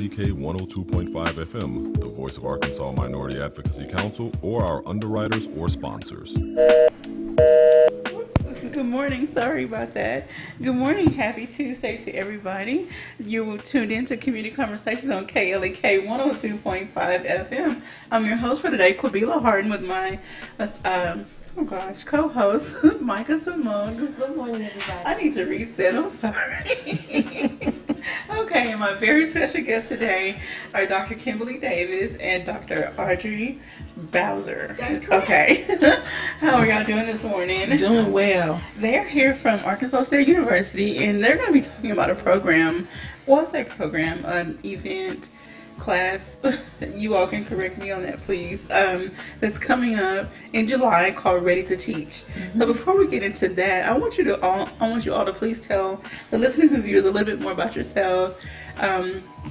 KLEK 102.5 FM, the voice of Arkansas Minority Advocacy Council, or our underwriters or sponsors. Good morning. Sorry about that. Good morning. Happy Tuesday to everybody. You're tuned in to Community Conversations on KLEK 102.5 FM. I'm your host for today, Quabila Harden, with my co-host, Micah Simone. Good morning, everybody. I need to reset. I'm sorry. Okay, and my very special guests today are Dr. Kimberley Davis and Dr. Audrey Bowser. That's correct. Okay. How are y'all doing this morning? Doing well. They're here from Arkansas State University, and they're going to be talking about a program. What's a program? An event, class. You all can correct me on that, please. That's coming up in July called Ready to Teach. Mm-hmm. So before we get into that, I want you all to please tell the listeners and viewers a little bit more about yourself,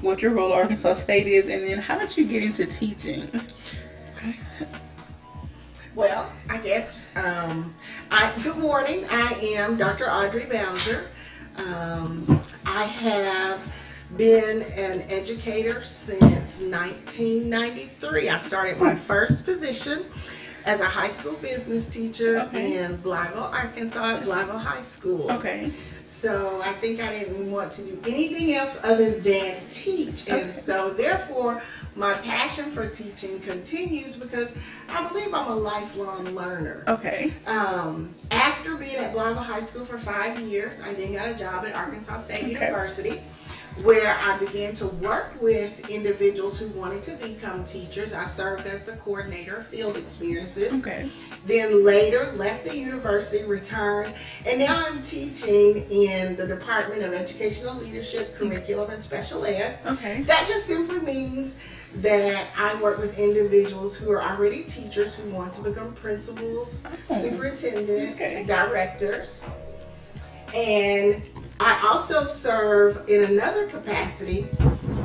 what your role at Arkansas State is, and then how did you get into teaching? Okay. Well, I guess, good morning. I am Dr. Audrey Bowser. I have been an educator since 1993. I started my first position as a high school business teacher in Blytheville, Arkansas, at Blytheville High School. Okay. So I think I didn't want to do anything else other than teach. And so therefore, my passion for teaching continues because I believe I'm a lifelong learner. Okay. After being at Blytheville High School for 5 years, I then got a job at Arkansas State University, where I began to work with individuals who wanted to become teachers. I served as the coordinator of field experiences. Okay. Then later left the university, returned, and now I'm teaching in the Department of Educational Leadership, Curriculum, and Special Ed. Okay. That just simply means that I work with individuals who are already teachers who want to become principals, superintendents, directors, and I also serve in another capacity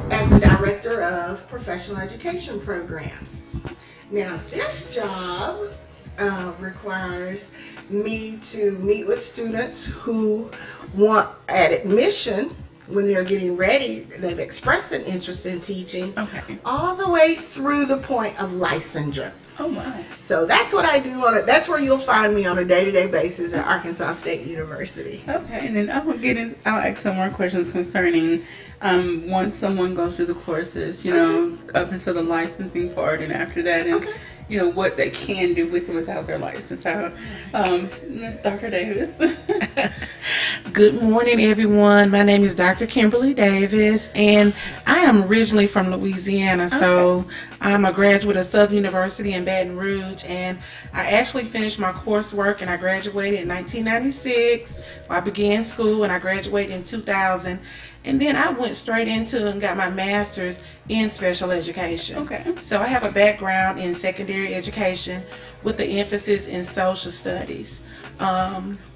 as the director of professional education programs. Now, this job requires me to meet with students who want, at admission, when they're getting ready, they've expressed an interest in teaching, all the way through the point of licensure. Oh my. So that's what I do that's where you'll find me on a day-to-day basis at Arkansas State University. Okay, and then I'll ask some more questions concerning once someone goes through the courses, up until the licensing part, and after that, and what they can do with and without their license. So, Dr. Davis. Good morning, everyone. My name is Dr. Kimberley Davis, and I am originally from Louisiana, so I'm a graduate of Southern University in Baton Rouge, and I actually finished my coursework, and I graduated in 1996. I began school, and I graduated in 2000, and then I went straight into and got my master's in special education. Okay. So I have a background in secondary education with the emphasis in social studies.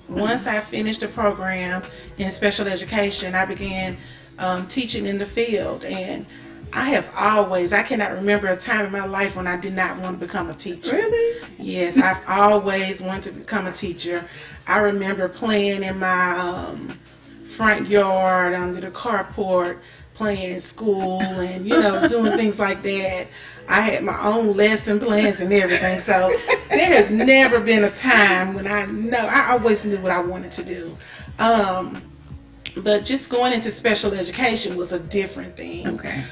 Once I finished the program in special education, I began teaching in the field, and I cannot remember a time in my life when I did not want to become a teacher. Really? Yes, I've always wanted to become a teacher. I remember playing in my front yard under the carport, playing school and doing things like that. I had my own lesson plans and everything, so there has never been a time when I always knew what I wanted to do. But just going into special education was a different thing. Okay.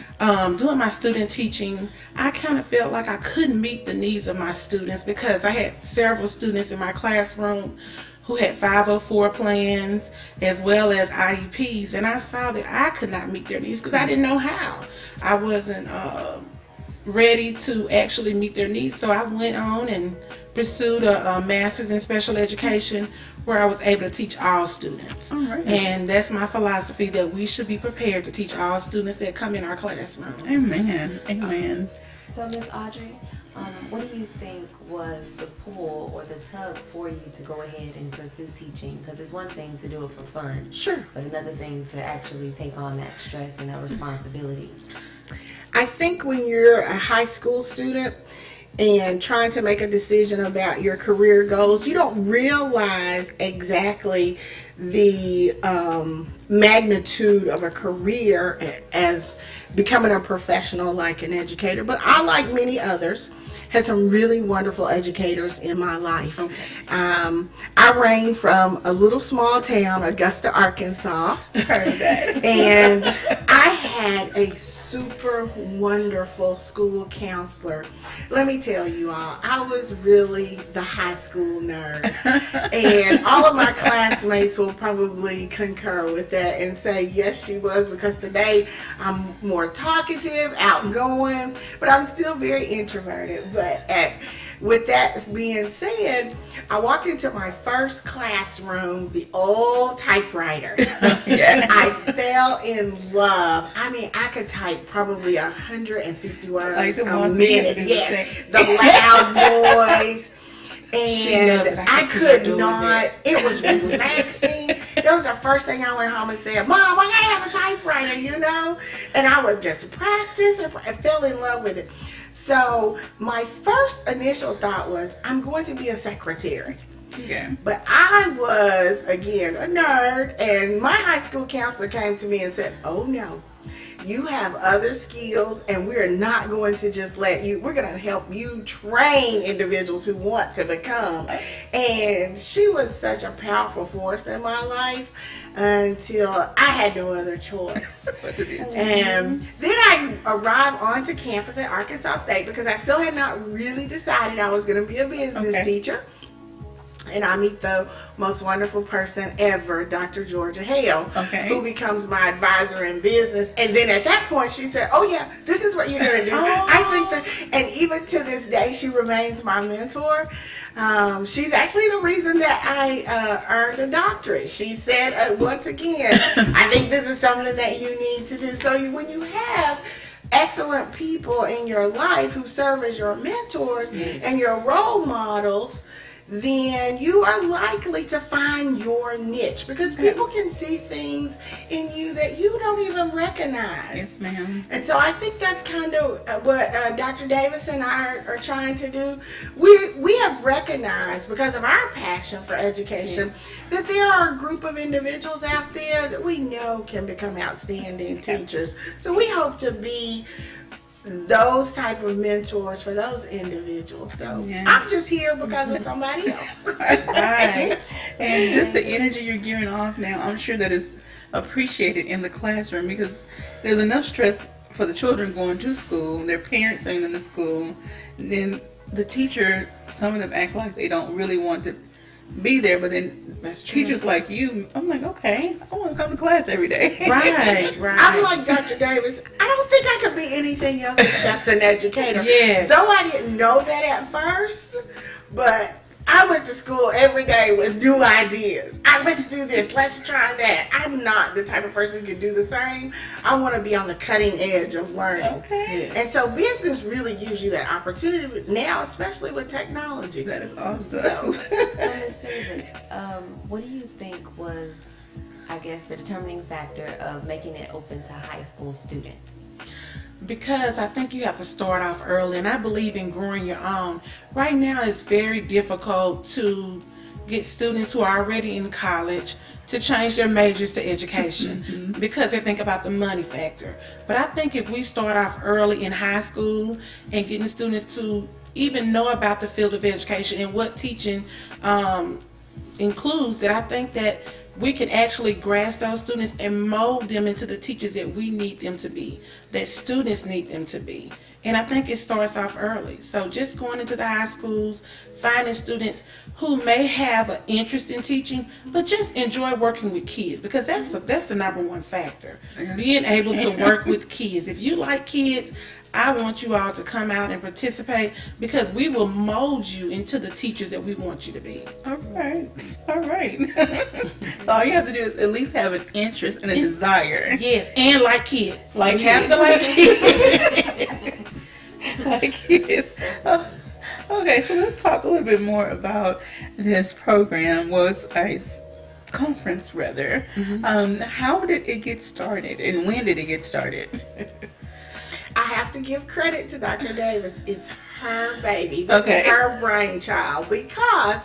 Doing my student teaching, I kind of felt like I couldn't meet the needs of my students because I had several students in my classroom who had 504 plans as well as IEPs, and I saw that I could not meet their needs because I didn't know how. I wasn't ready to actually meet their needs, so I went on and pursued a master's in special education where I was able to teach all students. And that's my philosophy, that we should be prepared to teach all students that come in our classrooms. Amen. Amen. So Miss Audrey, what do you think was the pull or the tug for you to go ahead and pursue teaching? Because it's one thing to do it for fun, Sure, but another thing to actually take on that stress and that responsibility. I think when you're a high school student and trying to make a decision about your career goals, you don't realize exactly the magnitude of a career as becoming a professional like an educator, but I, like many others, had some really wonderful educators in my life. Okay. I reigned from a little small town, Augusta, Arkansas. Heard of that. And I had a super wonderful school counselor. Let me tell you all, I was really the high school nerd. And all of my classmates will probably concur with that and say, yes, she was, because today I'm more talkative, outgoing, but I'm still very introverted. But with that being said, I walked into my first classroom, the old typewriter. Yeah. I fell in love. I mean, I could type probably 150 words Like the a ones minute. we Yes, have to the loud noise. loved it. And I I could see her could doing not. that. It was relaxing. That was the first thing I went home and said, Mom, I gotta have a typewriter, you know? And I would just practice and I fell in love with it. So my first initial thought was, I'm going to be a secretary. Okay. But I was, again, a nerd, and my high school counselor came to me and said, oh no, you have other skills, and we're not going to just let you, we're going to help you train individuals who want to become. And she was such a powerful force in my life until I had no other choice. And then I arrived onto campus at Arkansas State because I still had not really decided I was going to be a business teacher. And I meet the most wonderful person ever, Dr. Georgia Hale, who becomes my advisor in business. And then at that point, she said, oh yeah, this is what you're going to do. I think that, and even to this day, she remains my mentor. She's actually the reason that I earned a doctorate. She said, once again, I think this is something that you need to do. So when you have excellent people in your life who serve as your mentors and your role models, then you are likely to find your niche, because people can see things in you that you don't even recognize. Yes, ma'am. And so I think that's kind of what Dr. Davis and I are trying to do. We have recognized, because of our passion for education, that there are a group of individuals out there that we know can become outstanding teachers. So we hope to be those type of mentors for those individuals. So I'm just here because of somebody else. Right. And just the energy you're giving off now, I'm sure that is appreciated in the classroom, because there's enough stress for the children going to school, their parents sending them to school, and then the teacher, some of them act like they don't really want to be there, but then teachers like you, I'm like, okay, I want to come to class every day. Right. I'm like Dr. Davis. I don't think I could be anything else except an educator. Yes. Though I didn't know that at first, but I went to school every day with new ideas. Let's do this. Let's try that. I'm not the type of person who can do the same. I want to be on the cutting edge of learning. Okay. And so business really gives you that opportunity now, especially with technology. That is awesome. So, Ms. Davis, what do you think was, I guess, the determining factor of making it open to high school students? Because I think you have to start off early, and I believe in growing your own. Right now it's very difficult to get students who are already in college to change their majors to education because they think about the money factor. But I think if we start off early in high school and getting students to even know about the field of education and what teaching includes, that I think that we can actually grasp those students and mold them into the teachers that we need them to be, that students need them to be. And I think it starts off early. So just going into the high schools, finding students who may have an interest in teaching, but just enjoy working with kids, because that's the number one factor. Being able to work with kids. If you like kids, I want you all to come out and participate, because we will mold you into the teachers that we want you to be. All right. So all you have to do is at least have an interest and a desire. Yes, and like kids. Like you have kids. to like kids. Like kids. Okay, so let's talk a little bit more about this program. Well, it's a conference, rather. How did it get started, and when did it get started? I have to give credit to Dr. Davis. It's her baby. This is her brainchild, because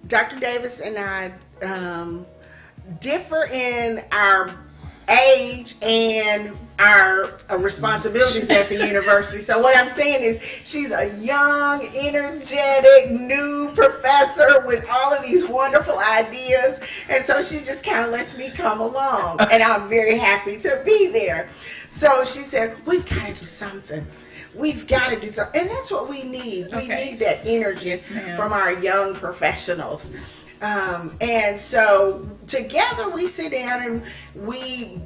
Dr. Davis and I differ in our age and our responsibilities at the university. So what I'm saying is she's a young, energetic, new professor with all of these wonderful ideas. And so she just kind of lets me come along. And I'm very happy to be there. So she said, we've got to do something. We've got to do something. And that's what we need. We need that energy from our young professionals. And so together we sit down and we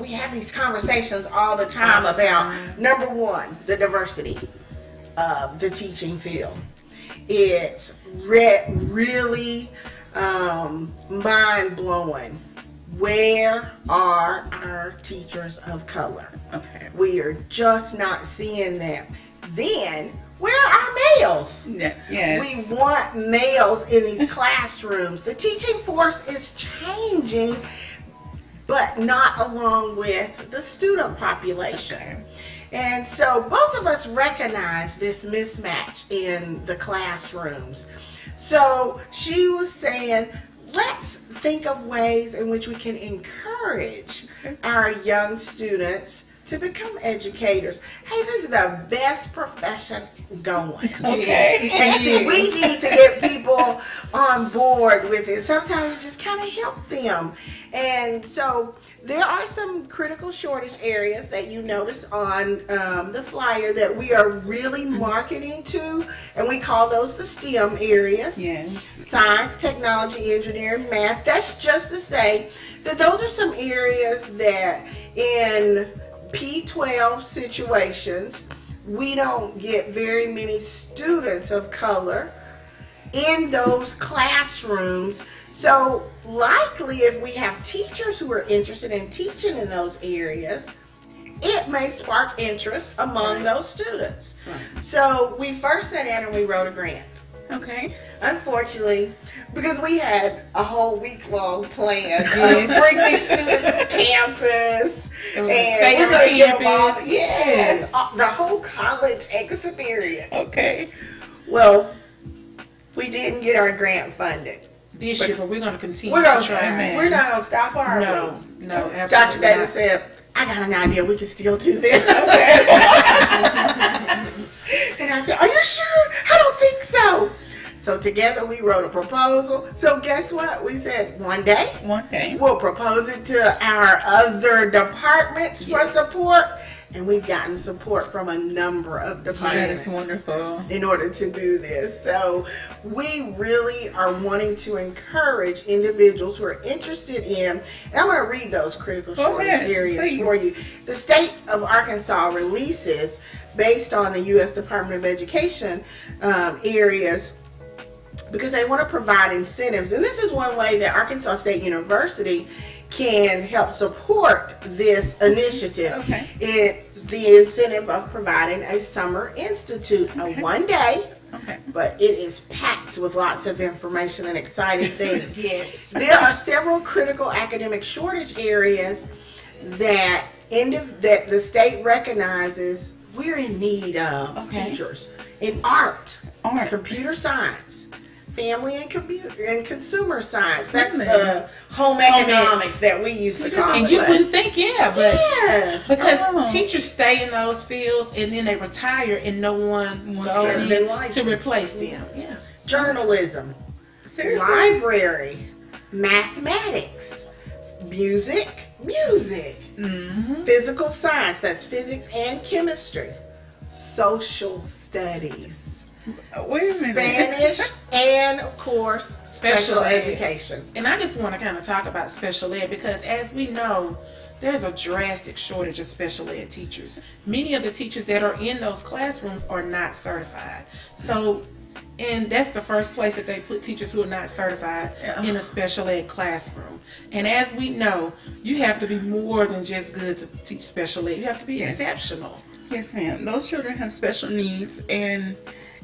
have these conversations all the time about, number one, the diversity of the teaching field. It's really mind-blowing. Where are our teachers of color? Okay. We are just not seeing them. Then, where are our males? Yes. We want males in these classrooms. The teaching force is changing, but not along with the student population. Okay. And so both of us recognize this mismatch in the classrooms. So she was saying, let's think of ways in which we can encourage our young students to become educators. Hey, this is the best profession going. Okay. And see, we need to get people on board with it. Sometimes just kind of help them. And so there are some critical shortage areas that you notice on the flyer that we are really marketing to, and we call those the STEM areas. Yes. Science, technology, engineering, math. That's just to say that those are some areas that in P12 situations, we don't get very many students of color in those classrooms. So likely if we have teachers who are interested in teaching in those areas, it may spark interest among those students. Right. So we first sat down and we wrote a grant. Okay. Unfortunately, because we had a whole week-long plan to bring these students to campus, and we're going to give them all, the whole college experience. Okay. Well, we didn't get our grant funded this year, but we're going to continue. We're going to try. We're not going to stop, are we? No, absolutely. Dr. Davis said, "I got an idea. We can still do this." And I said, "Are you sure?" "I don't think so." So together we wrote a proposal. So guess what? We said one day we'll propose it to our other departments for support. And we've gotten support from a number of departments. That is wonderful. In order to do this. So we really are wanting to encourage individuals who are interested in, and I'm going to read those critical shortage areas for you. The state of Arkansas releases, based on the U.S. Department of Education areas, because they want to provide incentives. And this is one way that Arkansas State University can help support this initiative. Okay. It's the incentive of providing a summer institute, a one day, but it is packed with lots of information and exciting things. Yes. There are several critical academic shortage areas that the state recognizes we're in need of teachers in art, computer science, family and consumer science. That's the home economics that we used to call it. And you wouldn't think, but because teachers stay in those fields and then they retire and no one goes in to replace them. Yeah. Journalism, library, mathematics, music, physical science, that's physics and chemistry, social studies, Spanish, and of course special education. And I just want to kind of talk about special ed because, as we know, there's a drastic shortage of special ed teachers. Many of the teachers that are in those classrooms are not certified. So, and that's the first place that they put teachers who are not certified in a special ed classroom. And as we know, you have to be more than just good to teach special ed. You have to be exceptional. Yes, ma'am. Those children have special needs, and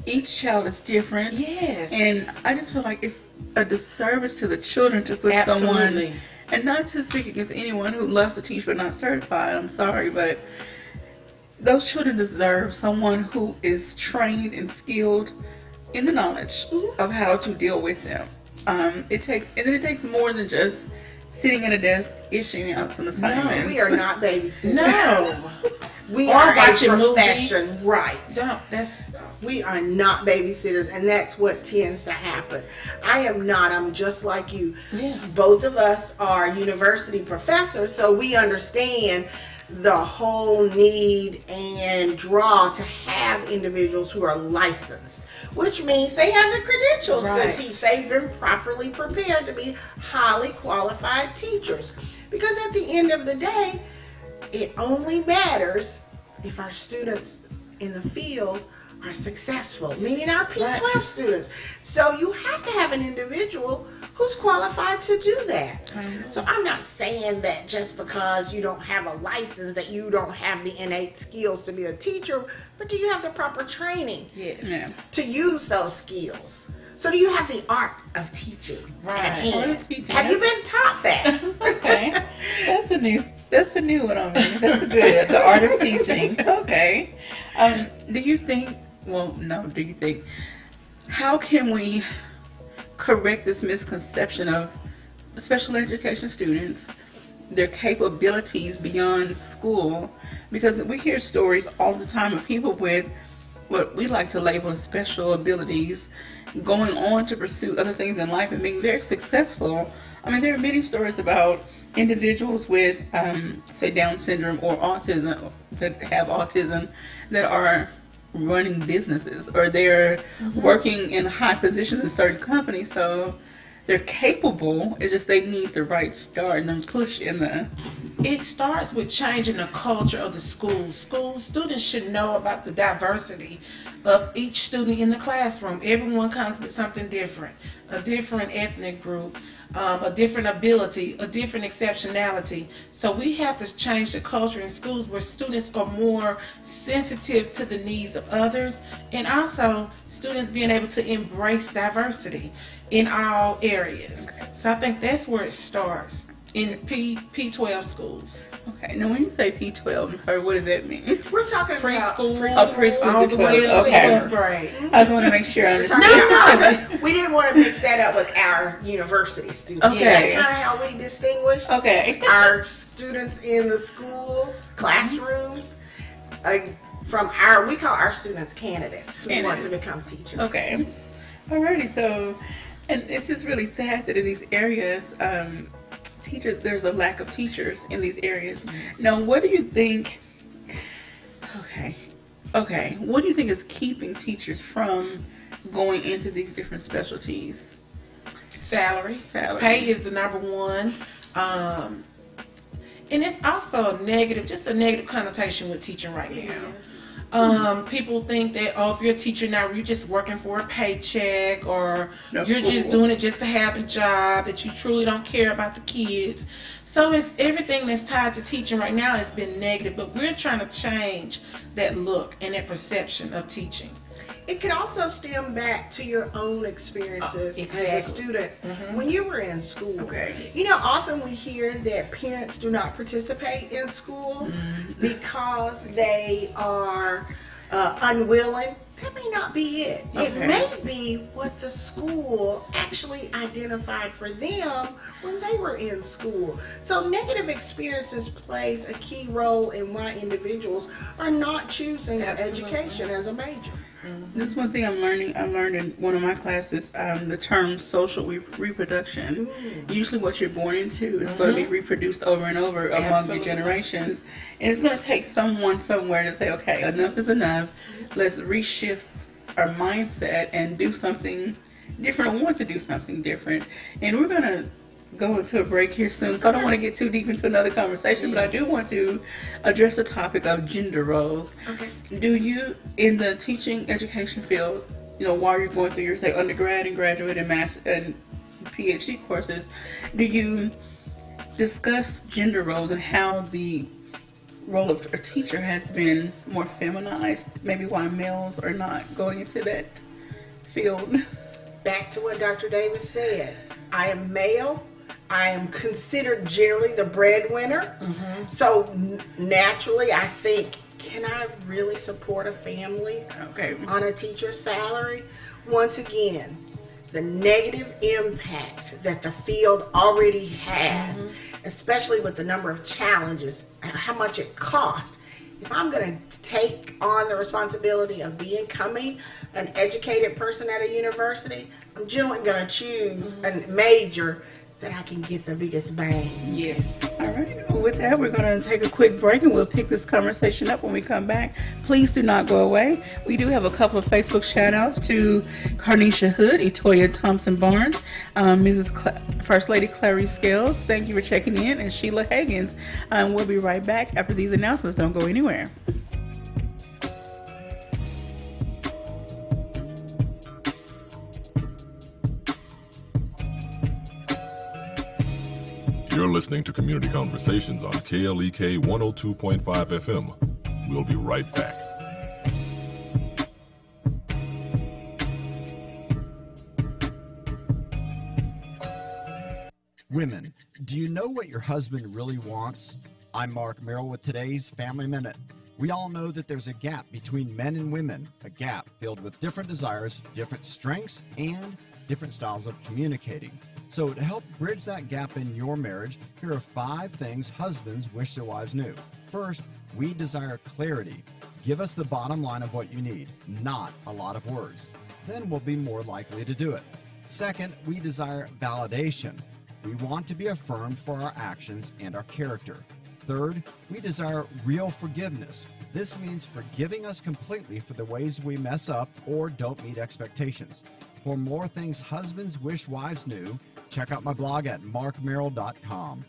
each child is different. Yes. And I just feel like it's a disservice to the children to put someone, and not to speak against anyone who loves to teach but not certified, I'm sorry, but those children deserve someone who is trained and skilled in the knowledge of how to deal with them. It takes more than just sitting at a desk issuing out some assignments. No, we are not babysitters. No. We Or are watching a profession, movies. right? No, that's We are not babysitters, and that's what tends to happen. I am not. I'm just like you. Yeah. Both of us are university professors, so we understand the whole need and draw to have individuals who are licensed, which means they have the credentials Right. to teach. They've been properly prepared to be highly qualified teachers. Because at the end of the day, it only matters if our students in the field are successful, meaning our P12 students. So you have to have an individual who's qualified to do that. So I'm not saying that just because you don't have a license that you don't have the innate skills to be a teacher, but do you have the proper training yes. to use those skills? So do you have the art of teaching? Right. at hand? Art of teaching. Have you been taught that? Okay, that's a new one on me. That's good. The art of teaching. Okay. Do you think? Well, no. Do you think? How can we correct this misconception of special education students, their capabilities beyond school? Because we hear stories all the time of people with what we like to label as special abilities going on to pursue other things in life and being very successful. I mean, there are many stories about individuals with, say, Down syndrome or autism, that have autism, that are running businesses, or they're working in high positions in certain companies. So they're capable. It's just they need the right start and then push in the. It starts with changing the culture of the school. Students should know about the diversity of each student in the classroom. Everyone comes with something different, a different ethnic group, a different ability, a different exceptionality. So we have to change the culture in schools where students are more sensitive to the needs of others, and also students being able to embrace diversity in all areas. So I think that's where it starts in P12 schools. Okay, now when you say P12, I'm sorry, what does that mean? We're talking Preschool, about preschool all to the way 12. to Okay. 12th grade. I just want to make sure I understand. No, we didn't want to mix that up with our university students. Okay. That's kind of how we distinguish Okay. our students in the schools, classrooms, from we call our students candidates who want to become teachers. Okay. Alrighty, so, and it's just really sad that in these areas, there's a lack of teachers in these areas. Yes. Now, what do you think, what do you think is keeping teachers from going into these different specialties? Salary. Salary. Pay is the number one. And it's also just a negative connotation with teaching right now. People think that, if you're a teacher now, you're just working for a paycheck, or you're just doing it just to have a job, that you truly don't care about the kids. So it's everything that's tied to teaching right now has been negative, but we're trying to change that look and that perception of teaching. It can also stem back to your own experiences Exactly. as a student when you were in school. Okay. You know, often we hear that parents do not participate in school because they are unwilling. That may not be it. It Okay. may be what the school actually identified for them when they were in school. So negative experiences plays a key role in why individuals are not choosing Absolutely. education as a major. This one thing I'm learning. I learned in one of my classes the term social reproduction. Usually, what you're born into is going to be reproduced over and over among Absolutely. your generations, and it's going to take someone somewhere to say, "Okay, enough is enough. Let's reshift our mindset and do something different. I want to do something different." And we're going to go into a break here soon, so I don't want to get too deep into another conversation, but I do want to address the topic of gender roles. Okay. Do you, in the teaching education field, while you're going through your, say, undergrad and graduate and master and PhD courses, do you discuss gender roles and how the role of a teacher has been more feminized, maybe why males are not going into that field? Back to what Dr. Davis said. I am male. I am considered generally the breadwinner. So naturally, I think, can I really support a family Okay. on a teacher's salary? Once again, the negative impact that the field already has, especially with the number of challenges, how much it costs. If I'm going to take on the responsibility of becoming an educated person at a university, I'm generally going to choose a major that I can get the biggest bang. Yes. All right. Well, with that, we're going to take a quick break and we'll pick this conversation up when we come back. Please do not go away. We do have a couple of Facebook shout outs to Carnisha Hood, Etoya Thompson Barnes, First Lady Clary Scales. Thank you for checking in, and Sheila Higgins. We'll be right back after these announcements. Don't go anywhere. You're listening to Community Conversations on KLEK 102.5 FM. We'll be right back. Women, do you know what your husband really wants? I'm Mark Merrill with today's Family Minute. We all know that there's a gap between men and women, a gap filled with different desires, different strengths, and different styles of communicating. So to help bridge that gap in your marriage, here are 5 things husbands wish their wives knew. First, we desire clarity. Give us the bottom line of what you need, not a lot of words. Then we'll be more likely to do it. Second, we desire validation. We want to be affirmed for our actions and our character. Third, we desire real forgiveness. This means forgiving us completely for the ways we mess up or don't meet expectations. For more things husbands wish wives knew, check out my blog at markmerrill.com.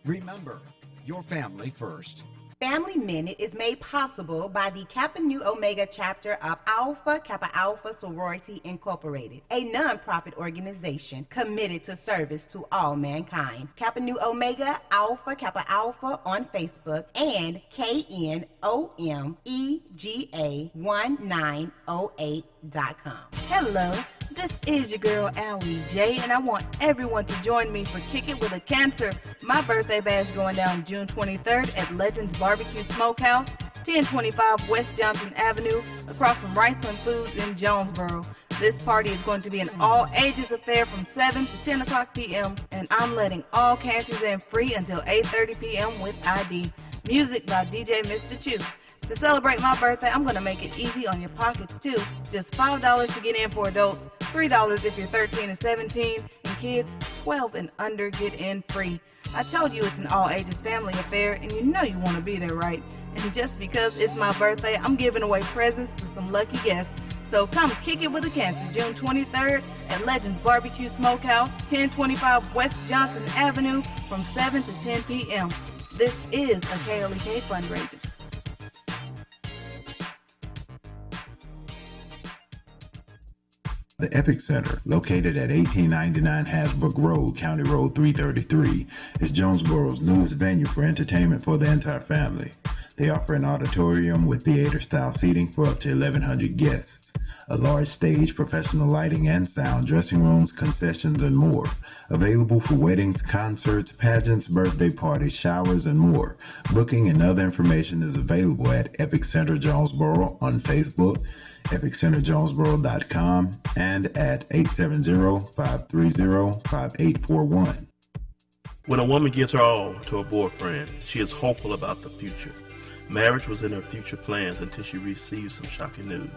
Remember, your family first. Family Minute is made possible by the Kappa Nu Omega chapter of Alpha Kappa Alpha Sorority Incorporated, a non-profit organization committed to service to all mankind. Kappa Nu Omega Alpha Kappa Alpha on Facebook and KNOMEGA1908.com. Hello. This is your girl, Allie J, and I want everyone to join me for Kick It With a Cancer. My birthday bash going down June 23rd at Legends Barbecue Smokehouse, 1025 West Johnson Avenue, across from Riceland Foods in Jonesboro. This party is going to be an all-ages affair from 7 to 10 o'clock p.m., and I'm letting all cancers in free until 8:30 p.m. with ID. Music by DJ Mr. Chew. To celebrate my birthday, I'm going to make it easy on your pockets, too. Just $5 to get in for adults, $3 if you're 13 and 17, and kids 12 and under get in free. I told you it's an all-ages family affair, and you know you want to be there, right? And just because it's my birthday, I'm giving away presents to some lucky guests. So come kick it with a cancer June 23rd at Legends Barbecue Smokehouse, 1025 West Johnson Avenue from 7 to 10 p.m. This is a KLEK fundraiser. The Epic Center, located at 1899 Hasbrook Road, County Road 333, is Jonesboro's newest venue for entertainment for the entire family. They offer an auditorium with theater-style seating for up to 1,100 guests, a large stage, professional lighting and sound, dressing rooms, concessions, and more. Available for weddings, concerts, pageants, birthday parties, showers, and more. Booking and other information is available at Epic Center Jonesboro on Facebook, epiccenterjonesboro.com, and at 870-530-5841. When a woman gives her all to a boyfriend, she is hopeful about the future. Marriage was in her future plans until she received some shocking news.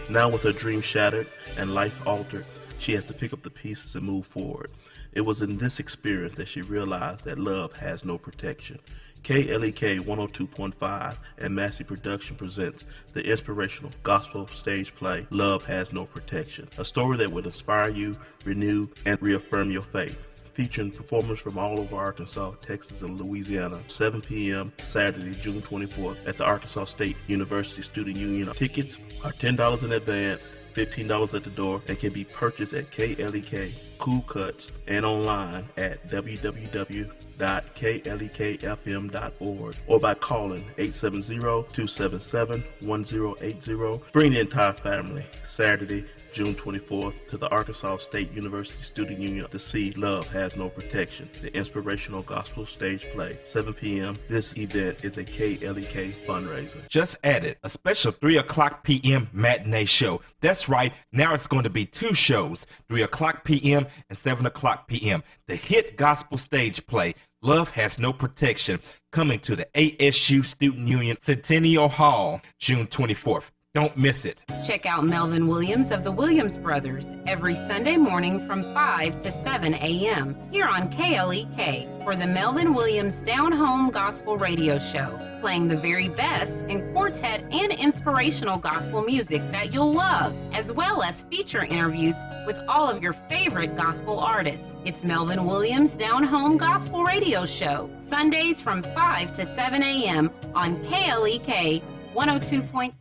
Now with her dream shattered and life altered, she has to pick up the pieces and move forward. It was in this experience that she realized that love has no protection. KLEK 102.5 and Massey Production presents the inspirational gospel stage play, Love Has No Protection, a story that would inspire you, renew, and reaffirm your faith. Featuring performers from all over Arkansas, Texas, and Louisiana, 7 p.m. Saturday, June 24th at the Arkansas State University Student Union. Tickets are $10 in advance, $15 at the door, and can be purchased at KLEK, Cool Cuts, and online at www.klekfm.org or by calling 870-277-1080. Bring the entire family Saturday, June 24th to the Arkansas State University Student Union to see Love Has No Protection, the inspirational gospel stage play, 7 p.m. This event is a KLEK fundraiser. Just added a special 3 o'clock p.m. matinee show. That's right, now it's going to be 2 shows, 3 o'clock p.m. and 7 o'clock p.m. The hit gospel stage play, Love Has No Protection, coming to the ASU Student Union Centennial Hall, June 24th. Don't miss it. Check out Melvin Williams of the Williams Brothers every Sunday morning from 5 to 7 a.m. here on KLEK for the Melvin Williams Down Home Gospel Radio Show, playing the very best in quartet and inspirational gospel music that you'll love, as well as feature interviews with all of your favorite gospel artists. It's Melvin Williams Down Home Gospel Radio Show, Sundays from 5 to 7 a.m. on KLEK 102.5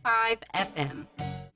FM.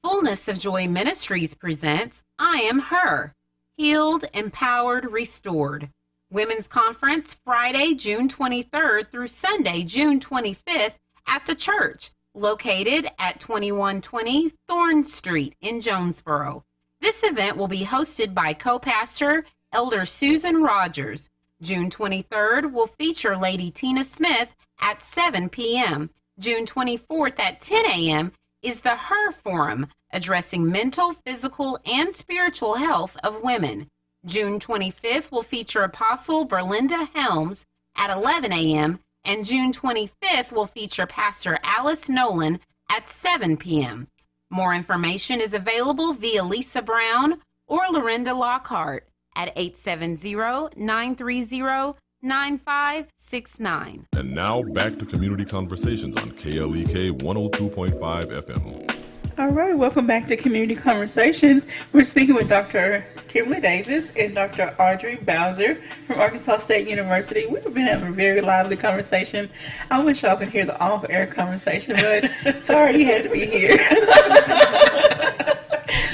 Fullness of Joy Ministries presents I Am Her, Healed, Empowered, Restored. Women's Conference Friday, June 23rd through Sunday, June 25th at the church, located at 2120 Thorn Street in Jonesboro. This event will be hosted by co-pastor Elder Susan Rogers. June 23rd will feature Lady Tina Smith at 7 p.m. June 24th at 10 a.m. is the Her Forum, addressing mental, physical, and spiritual health of women. June 25th will feature Apostle Berlinda Helms at 11 a.m., and June 25th will feature Pastor Alice Nolan at 7 p.m. More information is available via Lisa Brown or Lorinda Lockhart at 870-930-9569. And now back to Community Conversations on KLEK 102.5 FM. All right, welcome back to Community Conversations. We're speaking with Dr. Kimberley Davis and Dr. Audrey Bowser from Arkansas State University. We've been having a very lively conversation. I wish y'all could hear the off-air conversation, but sorry you had to be here.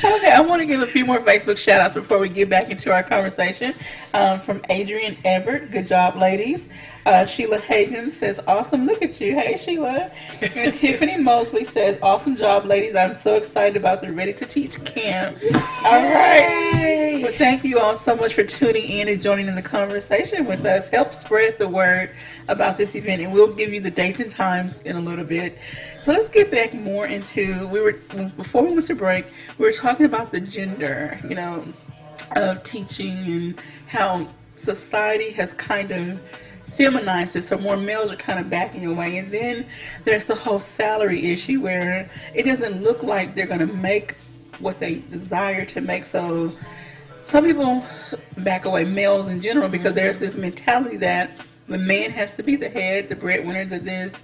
Okay, I want to give a few more Facebook shout-outs before we get back into our conversation. From Adrian Everett, good job, ladies. Sheila Hagan says, awesome, look at you. Hey, Sheila. And Tiffany Mosley says, awesome job, ladies. I'm so excited about the Ready to Teach camp. All right. Well, thank you all so much for tuning in and joining in the conversation with us. Help spread the word about this event, and we'll give you the dates and times in a little bit. So let's get back more into, before we went to break, we were talking about the gender, of teaching and how society has kind of feminized it, so more males are kind of backing away. And then there's the whole salary issue where it doesn't look like they're going to make what they desire to make. So some people back away, males in general, because there's this mentality that the man has to be the head, the breadwinner, the this.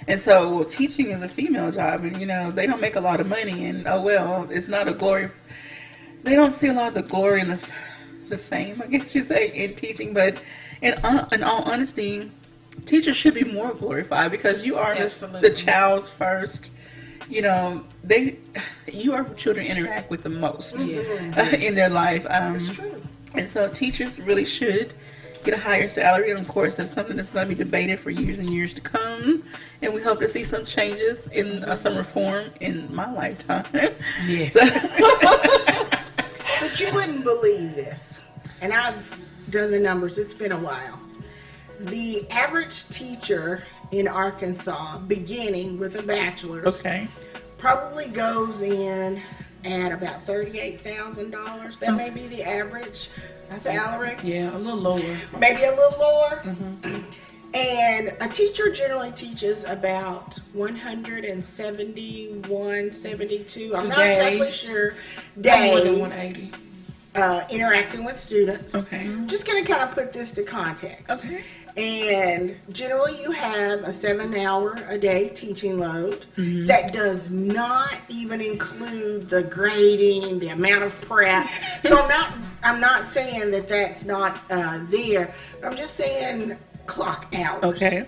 And so teaching is a female job, and they don't make a lot of money, and it's not a glory. They don't see a lot of the glory and the fame, I guess you say, in teaching. But in all honesty, teachers should be more glorified because you are the child's first. You are who children interact with the most in their life. That's true. And so teachers really should get a higher salary. And of course, that's something that's going to be debated for years and years to come. And we hope to see some changes in some reform in my lifetime. Yes. But you wouldn't believe this. And I've done the numbers. It's been a while. The average teacher in Arkansas, beginning with a bachelor's, probably goes in at about $38,000. That may be the average salary. Yeah, a little lower. Maybe a little lower. Mm-hmm. And a teacher generally teaches about 171, 72. I'm not exactly sure. Days. More than 180. Interacting with students. Okay. I'm just going to kind of put this to context. Okay. And generally you have a 7-hour-a-day teaching load. Mm-hmm. That does not even include the grading, the amount of prep. So I'm not saying that that's not there. I'm just saying clock hours. Okay.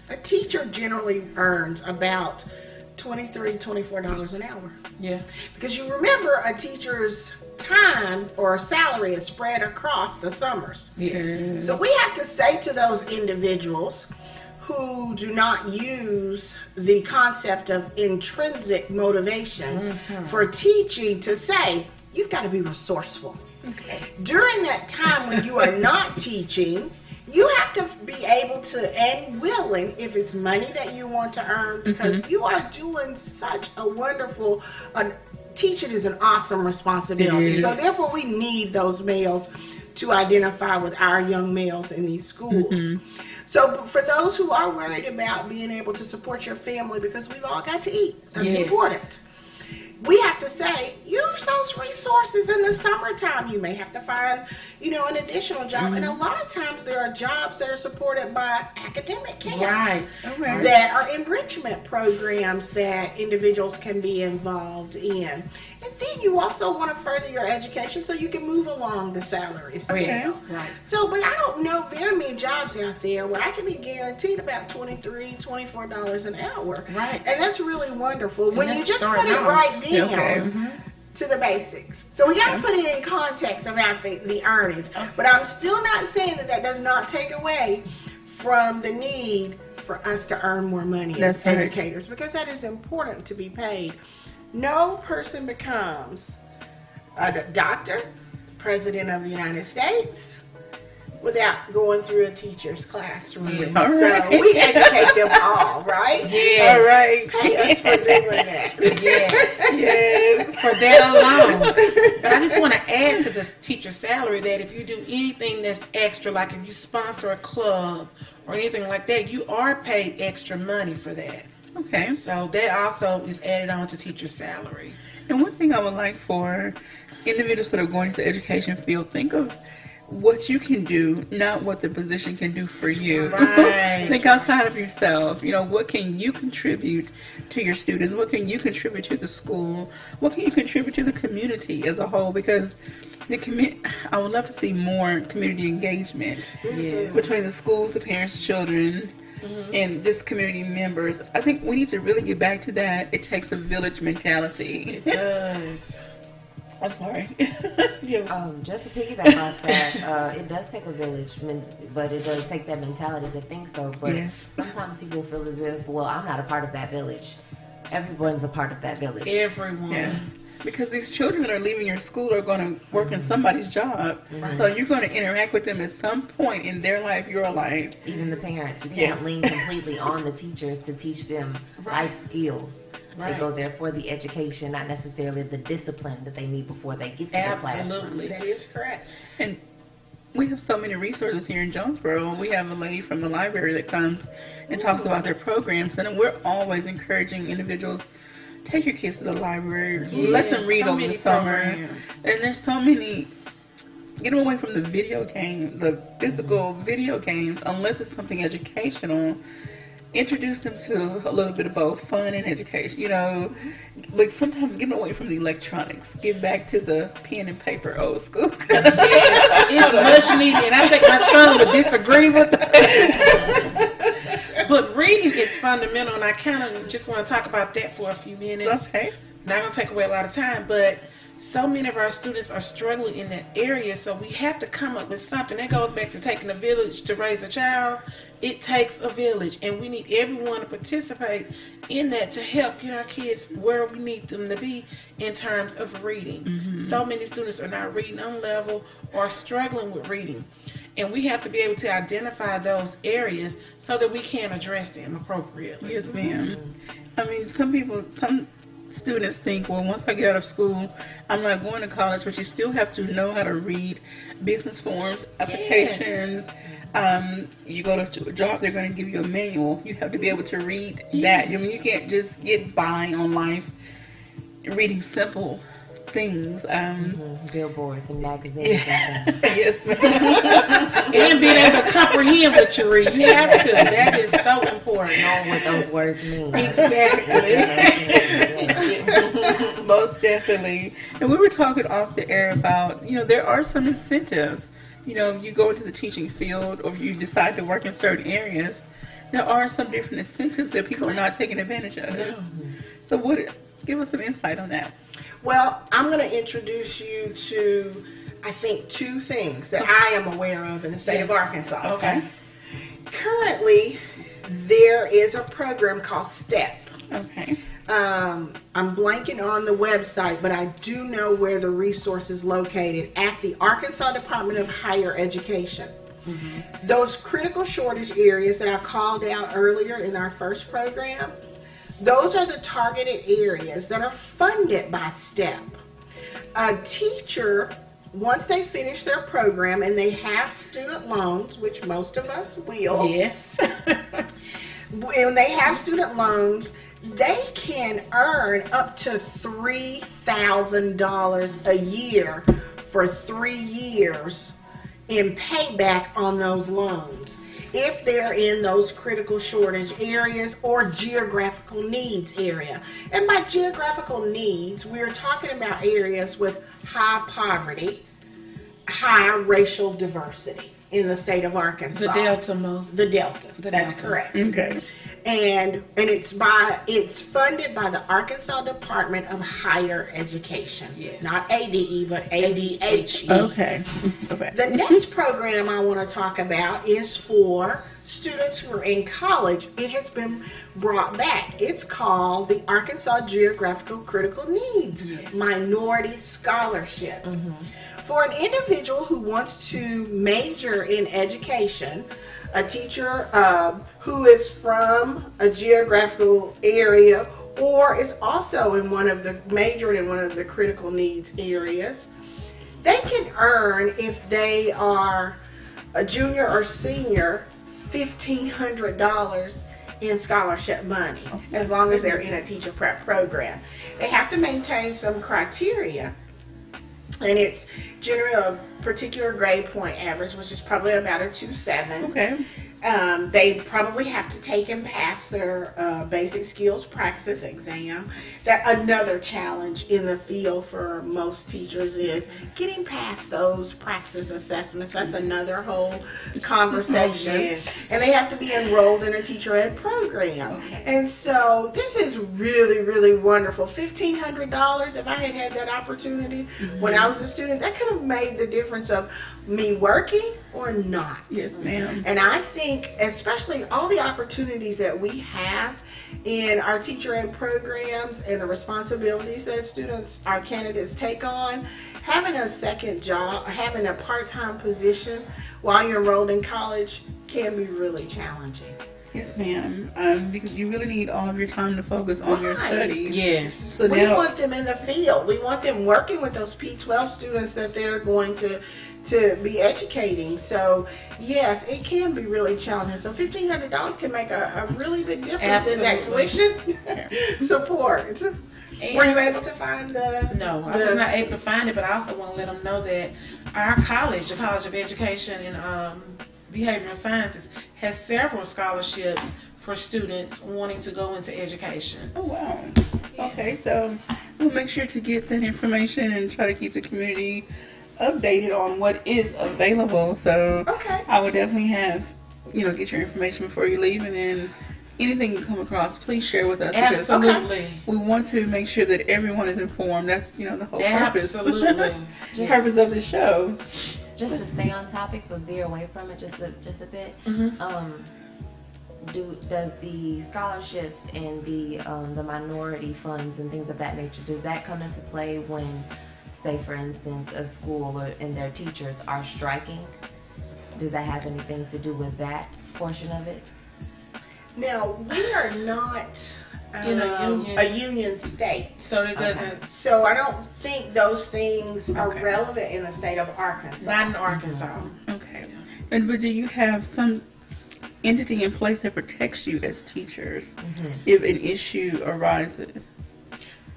A teacher generally earns about $23, $24 an hour. Yeah. Because you remember a teacher's time or salary is spread across the summers. Yes. So we have to say to those individuals who do not use the concept of intrinsic motivation for teaching to say, you've got to be resourceful. Okay. During that time when you are not teaching, you have to be able to and willing, if it's money that you want to earn, because you are doing such a wonderful, teaching is an awesome responsibility. So therefore we need those males to identify with our young males in these schools. So for those who are worried about being able to support your family, because we've all got to eat, that's important. We have to say, use those resources in the summertime. You may have to find, an additional job. And a lot of times there are jobs that are supported by academic camps that are enrichment programs that individuals can be involved in. And then you also want to further your education so you can move along the salary scale. So, but I don't know very many jobs out there where I can be guaranteed about $23, $24 an hour. And that's really wonderful. And when you just put it right down to the basics. So we got to put it in context about the earnings. But I'm still not saying that does not take away from the need for us to earn more money as educators, because that is important to be paid. No person becomes a doctor, president of the United States, without going through a teacher's classroom. So we educate them all, right? All right. Pay us for doing that. For that alone. But I just want to add to this teacher salary that if you do anything that's extra, like if you sponsor a club or anything like that, you are paid extra money for that. Okay. So that also is added on to teacher salary. And one thing I would like for individuals that are going into the education field, think of what you can do, not what the position can do for you. Think outside of yourself. What can you contribute to your students? What can you contribute to the school? What can you contribute to the community as a whole? Because I would love to see more community engagement between the schools, the parents, children, and just community members. I think we need to really get back to that. It takes a village mentality. It does. I'm sorry. Just to piggyback off that, it does take a village, but it does take that mentality to think so. But sometimes people feel as if, well, I'm not a part of that village. Everyone's a part of that village. Everyone. Yes. Because these children that are leaving your school are going to work in somebody's job. So you're going to interact with them at some point in their life, your life. Even the parents. You can't lean completely on the teachers to teach them life skills. They go there for the education, not necessarily the discipline that they need before they get to the classroom. Absolutely. That is correct. And we have so many resources here in Jonesboro. We have a lady from the library that comes and talks about their programs, and we're always encouraging individuals, take your kids to the library, let them read over the summer. Programs. And there's so many. Get them away from the video game, the physical video games, unless it's something educational. Introduce them to a little bit of both fun and education, but sometimes get away from the electronics. Get back to the pen and paper old school. It's much needed, and I think my son would disagree with that. But reading is fundamental, and I kind of just want to talk about that for a few minutes. Okay. Not going to take away a lot of time, but so many of our students are struggling in that area, so we have to come up with something. That goes back to taking a village to raise a child. It takes a village, and we need everyone to participate in that to help get our kids where we need them to be in terms of reading. So many students are not reading on level or struggling with reading, and we have to be able to identify those areas so that we can address them appropriately. Yes, ma'am. I mean, some students think, well, once I get out of school, I'm not going to college, but you still have to know how to read business forms, applications. You go to a job, they're going to give you a manual. You have to be able to read that. I mean, you can't just get by on life reading simple things. Billboards and magazines. Yes, ma'am. And being able to comprehend what you read. You have to. That is so important. Know what those words mean. Exactly. Most definitely. And we were talking off the air about, there are some incentives. You go into the teaching field or you decide to work in certain areas, there are some different incentives that people are not taking advantage of. So give us some insight on that. Well, I'm going to introduce you to, I think, two things that I am aware of in the state of Arkansas. Okay. Currently, there is a program called STEP. Okay. I'm blanking on the website, but I do know where the resource is located at the Arkansas Department of Higher Education. Mm-hmm. Those critical shortage areas that I called out earlier in our first program, those are the targeted areas that are funded by STEP. A teacher, once they finish their program and they have student loans, which most of us will. Yes. When they have student loans, they can earn up to $3,000 a year for 3 years in payback on those loans if they're in those critical shortage areas or geographical needs area. And by geographical needs, we're talking about areas with high poverty, high racial diversity in the state of Arkansas. The Delta move. The Delta. That's correct. Okay. And it's funded by the Arkansas Department of Higher Education. Yes. Not ADE, but ADHE. Okay. The next program I want to talk about is for students who are in college. It has been brought back. It's called the Arkansas Geographical Critical Needs Minority Scholarship. Mm-hmm. For an individual who wants to major in education, a teacher who is from a geographical area or is also in majoring in one of the critical needs areas, they can earn, if they are a junior or senior, $1,500 in scholarship money, as long as they're in a teacher prep program. They have to maintain some criteria, and it's generally a particular grade point average, which is probably about a 2.7. Okay. They probably have to take and pass their basic skills praxis exam. That another challenge in the field for most teachers is getting past those praxis assessments. That's another whole conversation. Yes. And they have to be enrolled in a teacher ed program. Okay. And so this is really, really wonderful. $1,500, if I had had that opportunity when I was a student, that could have made the difference of me working or not. Yes, ma'am. And I think, especially all the opportunities that we have in our teacher ed programs and the responsibilities that students, our candidates, take on, having a second job, having a part-time position while you're enrolled in college can be really challenging. Yes, ma'am. Because you really need all of your time to focus on your studies. Yes. So we want them in the field. We want them working with those P-12 students that they're going to be educating. So yes, it can be really challenging. So $1,500 can make a really big difference in that tuition support. And were you able to find No, I was not able to find it, but I also want to let them know that our college, the College of Education and Behavioral Sciences, has several scholarships for students wanting to go into education. Oh, wow. Yes. Okay, so we'll make sure to get that information and try to keep the community updated on what is available. So I would definitely get your information before you leave, and then anything you come across, please share with us. Absolutely. We want to make sure that everyone is informed. That's the whole purpose. Absolutely. Purpose of the show. Just to stay on topic but veer away from it just a bit. Mm-hmm. Does the scholarships and the minority funds and things of that nature, does that come into play when, say for instance, a school and their teachers are striking? Does that have anything to do with that portion of it? Now, we are not a union state. So it doesn't. So I don't think those things are relevant in the state of Arkansas. Not in Arkansas. Okay. But do you have some entity in place that protects you as teachers if an issue arises?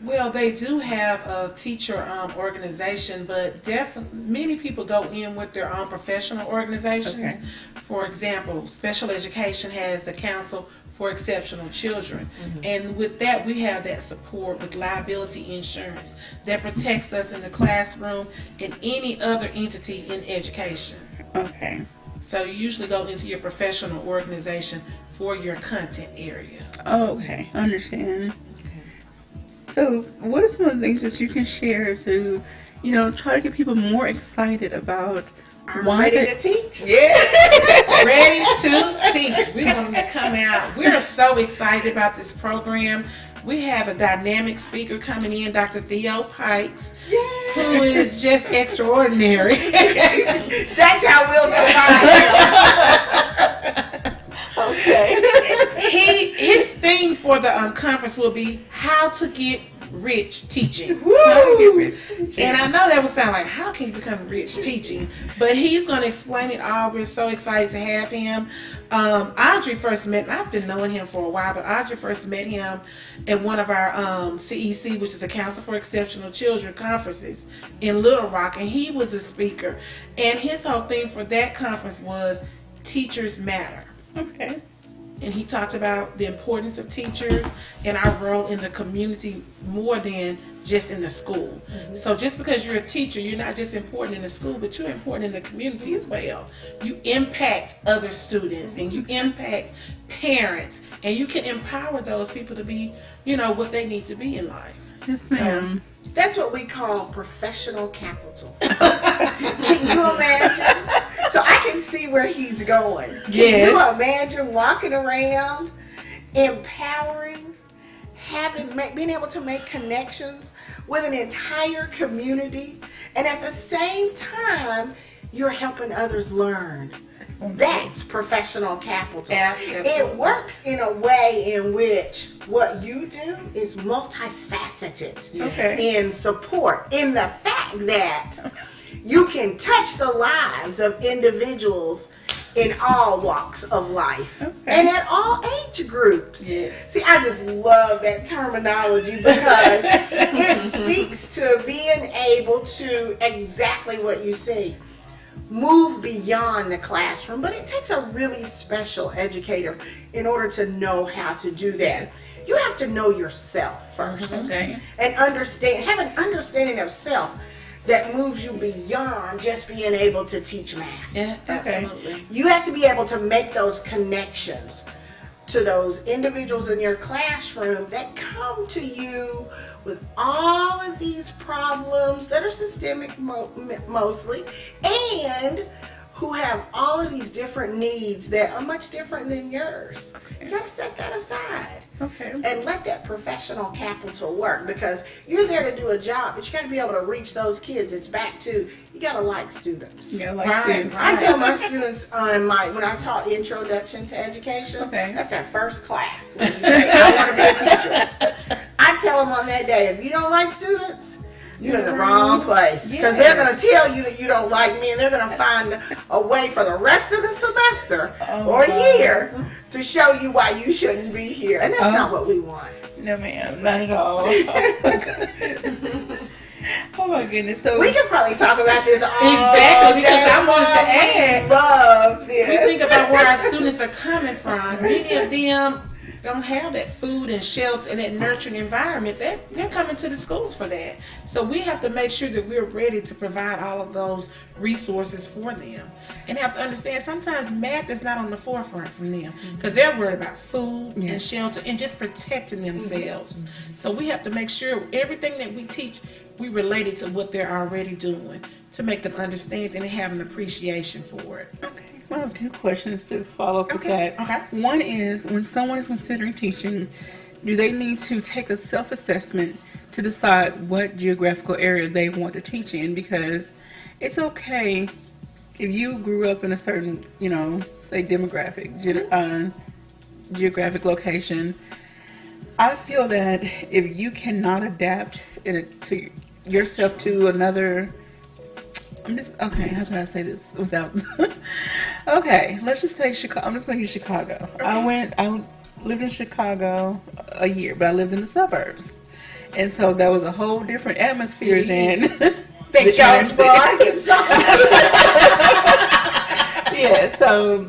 Well, they do have a teacher organization, but many people go in with their own professional organizations. Okay. For example, special education has the Council for Exceptional Children. And with that, we have that support with liability insurance that protects us in the classroom and any other entity in education. Okay. So you usually go into your professional organization for your content area. Oh, okay. I understand. So what are some of the things that you can share to, try to get people more excited about I'm ready to teach. Yeah. Ready to teach. We want them to come out. We're so excited about this program. We have a dynamic speaker coming in, Dr. Theo Pikes, who is just extraordinary. That's how we'll define him. Okay. His theme for the conference will be how to get rich teaching. Woo! And I know that would sound like, how can you become rich teaching? But he's going to explain it all. We're so excited to have him. Audrey first met, I've been knowing him for a while, but Audrey first met him at one of our CEC, which is a Council for Exceptional Children conferences in Little Rock, and he was a speaker. And his whole theme for that conference was Teachers Matter. Okay. And he talked about the importance of teachers and our role in the community more than just in the school. Mm-hmm. So just because you're a teacher, you're not just important in the school, but you're important in the community as well. You impact other students and you impact parents, and you can empower those people to be, what they need to be in life. Yes, ma'am. So, that's what we call professional capital. Can you imagine? So I can see where he's going. Yes. Can you imagine walking around, empowering, being able to make connections with an entire community, and at the same time, you're helping others learn. That's professional capital. Absolutely. It works in a way in which what you do is multifaceted in support, in the fact that you can touch the lives of individuals in all walks of life and at all age groups. Yes. See, I just love that terminology because it speaks to being able to exactly what you say. Move beyond the classroom, but it takes a really special educator in order to know how to do that. You have to know yourself first and have an understanding of self that moves you beyond just being able to teach math. Yeah, absolutely. You have to be able to make those connections to those individuals in your classroom that come to you with all of these problems that are systemic mostly, and who have all of these different needs that are much different than yours. You got to set that aside and let that professional capital work, because you're there to do a job, but you got to be able to reach those kids. It's back to, you got to like students. Students. I tell my students when I taught Introduction to Education, that's that first class when you say, I want to be a teacher. I tell them on that day, if you don't like students, you're in the wrong place, because they're going to tell you that you don't like me, and they're going to find a way for the rest of the semester or year to show you why you shouldn't be here, and that's not what we want. No, ma'am, not at all. Oh my goodness! So we could probably talk about this all exactly, because I wanted to add. Love this. We think about where our students are coming from. Many of them don't have that food and shelter and that nurturing environment. They're coming to the schools for that. So we have to make sure that we're ready to provide all of those resources for them, and have to understand sometimes math is not on the forefront from them because they're worried about food and shelter and just protecting themselves. So we have to make sure everything that we teach, we relate it to what they're already doing to make them understand and have an appreciation for it. Okay. I have two questions to follow up with that. One is, when someone is considering teaching, do they need to take a self-assessment to decide what geographical area they want to teach in? Because it's okay if you grew up in a certain, say demographic, geographic location. I feel that if you cannot adapt to yourself to another, how can I say this without, let's just say Chicago. I'm just going to use Chicago. I lived in Chicago a year, but I lived in the suburbs. And so that was a whole different atmosphere than Jonesboro, Arkansas. Yeah, so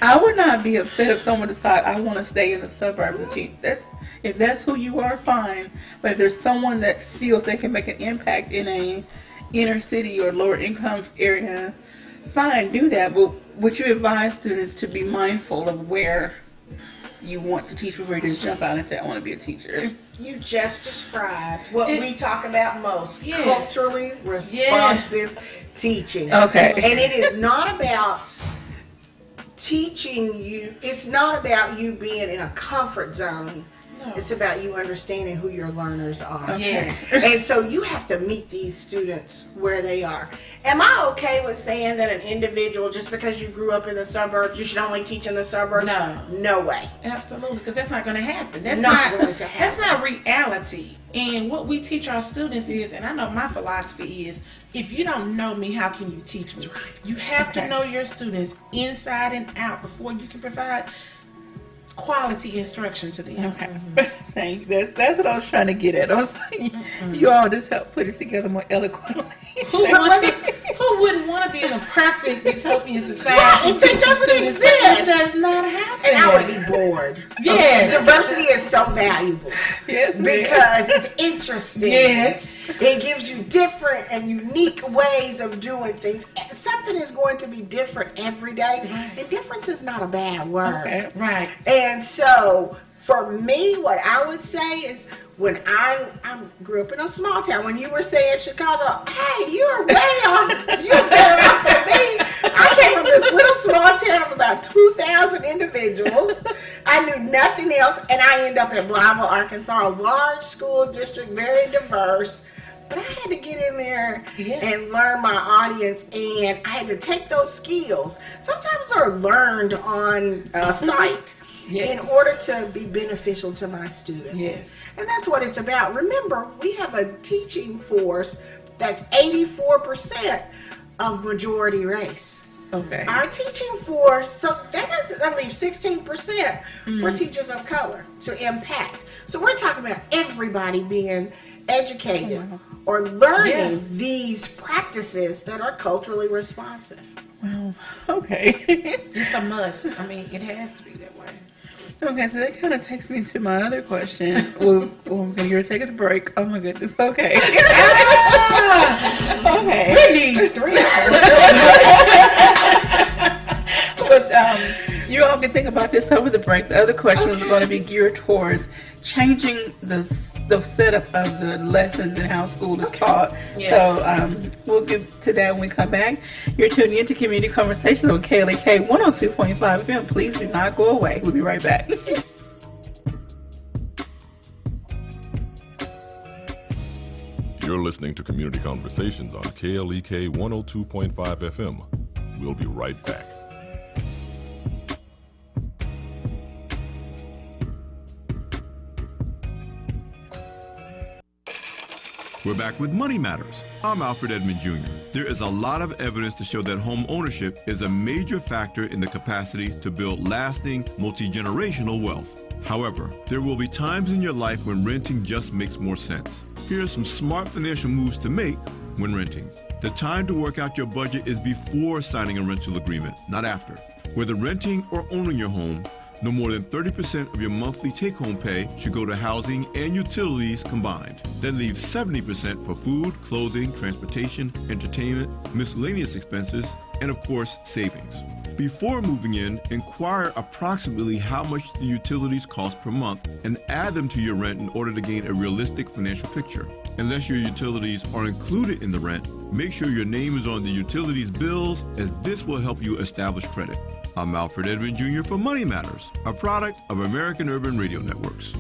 I would not be upset if someone decided I want to stay in the suburbs and teach. If that's who you are, fine. But if there's someone that feels they can make an impact in a inner city or lower income area, fine, do that. But would you advise students to be mindful of where you want to teach before you just jump out and say, I want to be a teacher? You just described what we talk about most, Yes. culturally responsive teaching. Okay. And it is not about teaching you, it's not about you being in a comfort zone. No. It's about you understanding who your learners are. Yes. And so you have to meet these students where they are. Am I okay with saying that an individual, just because you grew up in the suburbs, you should only teach in the suburbs? No. No way. Absolutely, because that's not going to happen. That's not going to happen. That's not reality. And what we teach our students is, and I know my philosophy is, if you don't know me, how can you teach me? You have to know your students inside and out before you can provide quality instruction to them. Okay. Thank you. That's what I was trying to get at. I was like, you all just helped put it together more eloquently. Who wouldn't want to be in a perfect utopian society? It doesn't exist. It does not happen. And I would be bored. Yes. Diversity is so valuable. Yes. Because it's interesting. Yes. It gives you different and unique ways of doing things. Something is going to be different every day. Right. And difference is not a bad word. Okay. Right. And so, for me, what I would say is, when I grew up in a small town, when you were saying Chicago, hey, you're way off, you're better off than me. I came from this little small town of about 2,000 individuals. I knew nothing else, and I ended up in Blytheville, Arkansas, a large school district, very diverse. But I had to get in there and learn my audience, and I had to take those skills. Sometimes they're learned on site. Yes. In order to be beneficial to my students. Yes. And that's what it's about. Remember, we have a teaching force that's 84% of majority race. Okay. Our teaching force, so that leaves 16% for teachers of color to impact. So we're talking about everybody being educated or learning these practices that are culturally responsive. Well, okay. It's a must. I mean, it has to be that way. Okay, so that kind of takes me to my other question. We're going to take a break. Oh my goodness. Okay. Okay. We need 3 hours. But you all can think about this over the break. The other questions are going to be geared towards changing the setup of the lessons and how school is taught. Yeah. So we'll get to that when we come back. You're tuning into Community Conversations on KLEK 102.5 FM. Please do not go away. We'll be right back. You're listening to Community Conversations on KLEK 102.5 FM. We'll be right back. We're back with Money Matters. I'm Alfred Edmond Jr. There is a lot of evidence to show that home ownership is a major factor in the capacity to build lasting, multi-generational wealth. However, there will be times in your life when renting just makes more sense. Here are some smart financial moves to make when renting. The time to work out your budget is before signing a rental agreement, not after. Whether renting or owning your home, no more than 30% of your monthly take-home pay should go to housing and utilities combined. Then leave 70% for food, clothing, transportation, entertainment, miscellaneous expenses, and of course, savings. Before moving in, inquire approximately how much the utilities cost per month and add them to your rent in order to gain a realistic financial picture. Unless your utilities are included in the rent, make sure your name is on the utilities bills, as this will help you establish credit. I'm Alfred Edmond Jr. for Money Matters, a product of American Urban Radio Networks.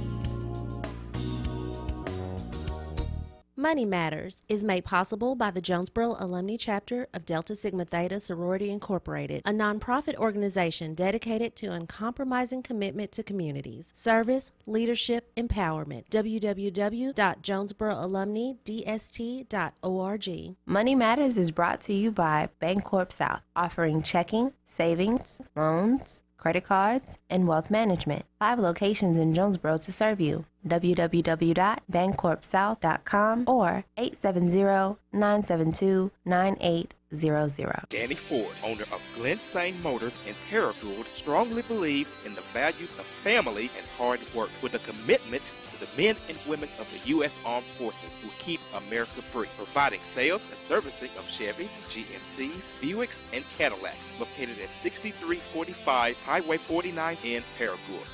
Money Matters is made possible by the Jonesboro Alumni Chapter of Delta Sigma Theta Sorority Incorporated, a nonprofit organization dedicated to uncompromising commitment to communities, service, leadership, empowerment. www.jonesboroalumnidst.org. Money Matters is brought to you by Bancorp South, offering checking, savings, loans, credit cards, and wealth management. 5 locations in Jonesboro to serve you. www.bancorpsouth.com or 870-972-9800. Danny Ford, owner of Glen Saint Motors in Paragould, strongly believes in the values of family and hard work with a commitment to the men and women of the U.S. Armed Forces who keep America free, providing sales and servicing of Chevys, GMCs, Buicks, and Cadillacs, located at 6345 Highway 49 in Paragould.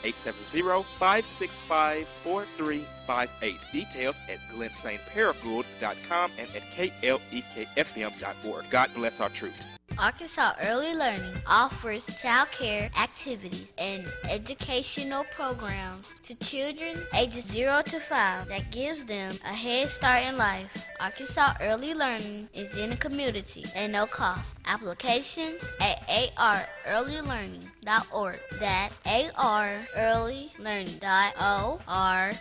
870-565-4358. Details at glensaintparagould.com and at KLEKFM.org. God bless our troops. Arkansas Early Learning offers child care activities and educational programs to children ages 0 to 5 that gives them a head start in life. Arkansas Early Learning is in the community at no cost. Applications at arearlylearning.org. That's arearlylearning.org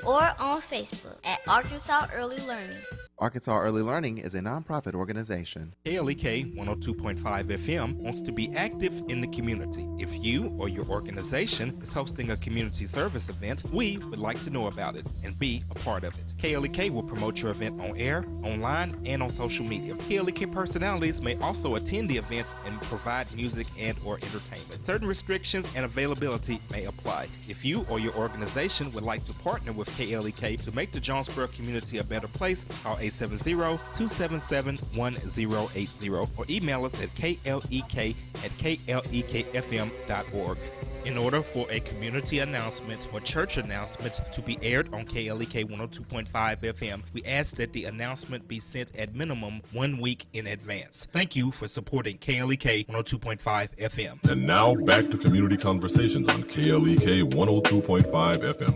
or on Facebook at Arkansas Early Learning. Arkansas Early Learning is a nonprofit organization. KLEK 102.5 FM wants to be active in the community. If you or your organization is hosting a community service event, we would like to know about it and be a part of it. KLEK will promote your event on air, online, and on social media. KLEK personalities may also attend the event and provide music and or entertainment. Certain restrictions and availability may apply. If you or your organization would like to partner with KLEK to make the Jonesboro community a better place, call 870-277-1080 or email us at klek@klekfm.org. In order for a community announcement or church announcement to be aired on KLEK 102.5 FM, we ask that the announcement be sent at minimum 1 week in advance. Thank you for supporting KLEK 102.5 FM. And now back to Community Conversations on KLEK 102.5 FM.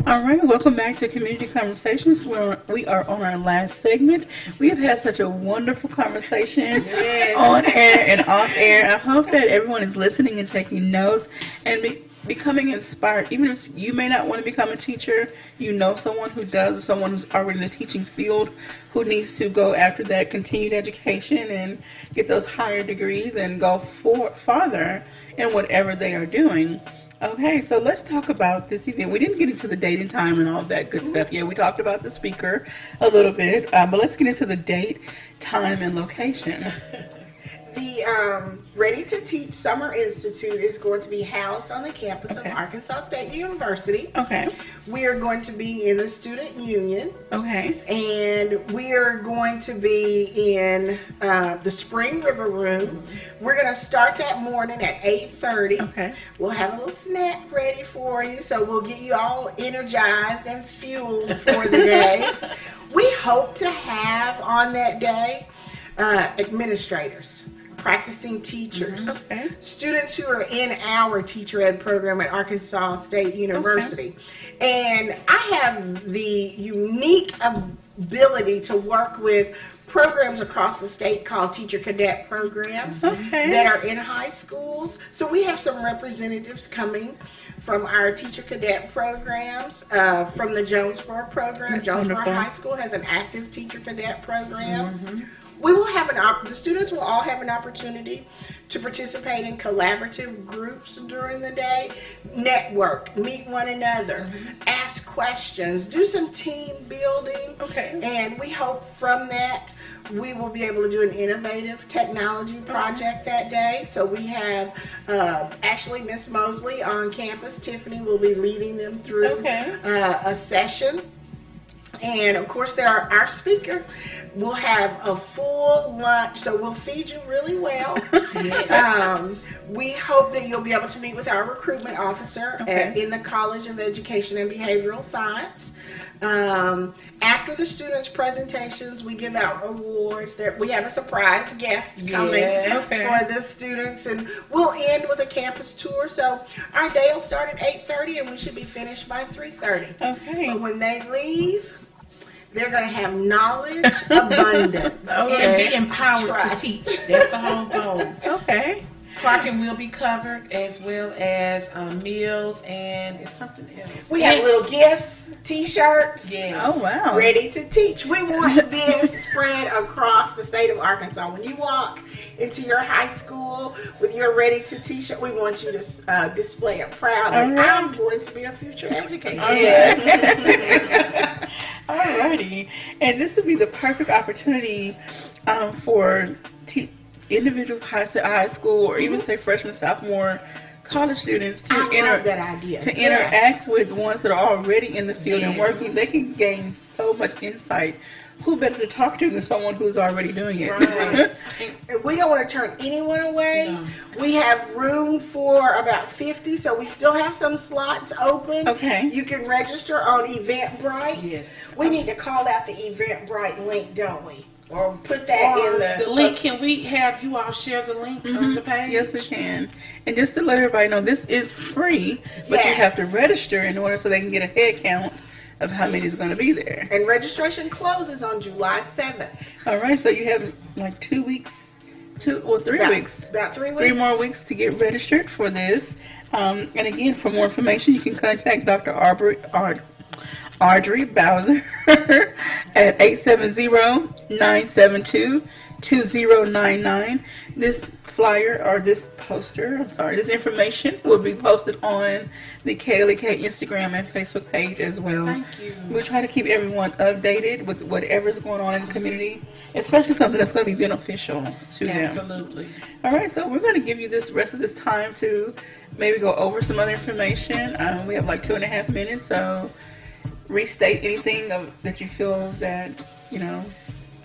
All right, welcome back to Community Conversations, where we are on our last segment. We have had such a wonderful conversation on air and off air. I hope that everyone is listening and taking notes and becoming inspired. Even if you may not want to become a teacher, you know someone who does, or someone who's already in the teaching field who needs to go after that continued education and get those higher degrees and go farther in whatever they are doing. Okay, so let's talk about this event. We didn't get into the date and time and all of that good stuff yet. We talked about the speaker a little bit, but let's get into the date, time, and location. The Ready to Teach Summer Institute is going to be housed on the campus of Arkansas State University. Okay. We are going to be in the Student Union. Okay. And we are going to be in the Spring River Room. We're going to start that morning at 8:30. Okay. We'll have a little snack ready for you, so we'll get you all energized and fueled for the day. We hope to have on that day administrators, practicing teachers, students who are in our teacher ed program at Arkansas State University. And I have the unique ability to work with programs across the state called teacher cadet programs that are in high schools. So we have some representatives coming from our teacher cadet programs, from the Jonesboro program. That's Jonesboro wonderful. High School has an active teacher cadet program. We will have the students will all have an opportunity to participate in collaborative groups during the day, network, meet one another, ask questions, do some team building. And we hope from that we will be able to do an innovative technology project that day. So we have actually Miss Mosley on campus. Tiffany will be leading them through a session. And of course, our speaker will have a full lunch, so we'll feed you really well. We hope that you'll be able to meet with our recruitment officer in the College of Education and Behavioral Science. After the students' presentations, we give out awards. We have a surprise guest coming for the students, and we'll end with a campus tour. So our day will start at 8:30, and we should be finished by 3:30. But when they leave, they're going to have knowledge, abundance, and be empowered to teach. That's the whole goal. Parking will be covered, as well as meals, and it's something else. We have little gifts, T-shirts. Oh, wow. Ready to teach. We want this spread across the state of Arkansas. When you walk into your high school with your Ready to T-shirt, we want you to display it proudly. I'm going to be a future educator. Alrighty. And And this would be the perfect opportunity for individuals, high school, or even say freshman, sophomore, college students to interact with ones that are already in the field and working. They can gain so much insight. Who better to talk to than someone who's already doing it? Right. And we don't want to turn anyone away. No. We have room for about 50, so we still have some slots open. Okay. You can register on Eventbrite. Yes. We need to call out the Eventbrite link, don't we? Or put that in the link. Can we have you all share the link on the page? Yes, we can. And just to let everybody know, this is free, but you have to register in order so they can get a head count of how many is going to be there. And registration closes on July 7th. All right, so you have like 2 weeks, 3 weeks. About 3 weeks. 3 more weeks to get registered for this. And again, for more information, you can contact Dr. Audrey Bowser at 870-972-2099. This flyer or this poster, this information will be posted on the KLEK Instagram and Facebook page as well. Thank you. We'll try to keep everyone updated with whatever's going on in the community, especially something that's going to be beneficial to them. Absolutely. All right, so we're going to give you this rest of this time to maybe go over some other information. We have like 2.5 minutes, so restate anything that you feel that,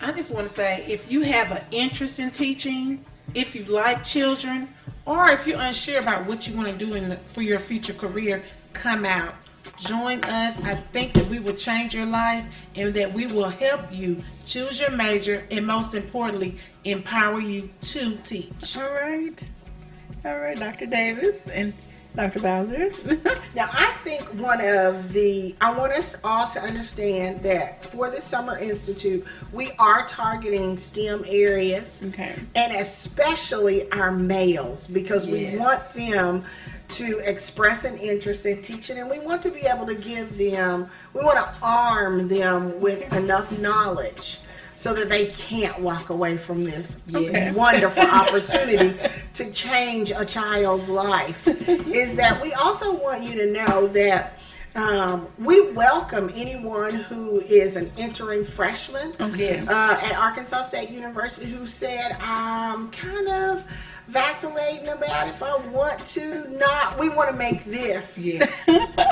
I just want to say, if you have an interest in teaching, if you like children, or if you're unsure about what you want to do for your future career, come out. Join us. I think that we will change your life and that we will help you choose your major and, most importantly, empower you to teach. All right, Dr. Davis and Dr. Bowser. Now, I think I want us all to understand that for the Summer Institute, we are targeting STEM areas. Okay. And especially our males, because we want them to express an interest in teaching, and we want to be able to we want to arm them with enough knowledge so that they can't walk away from this wonderful opportunity to change a child's life. Is that we also want you to know that we welcome anyone who is an entering freshman at Arkansas State University who said, I'm kind of vacillating about if I want to not. We want to make this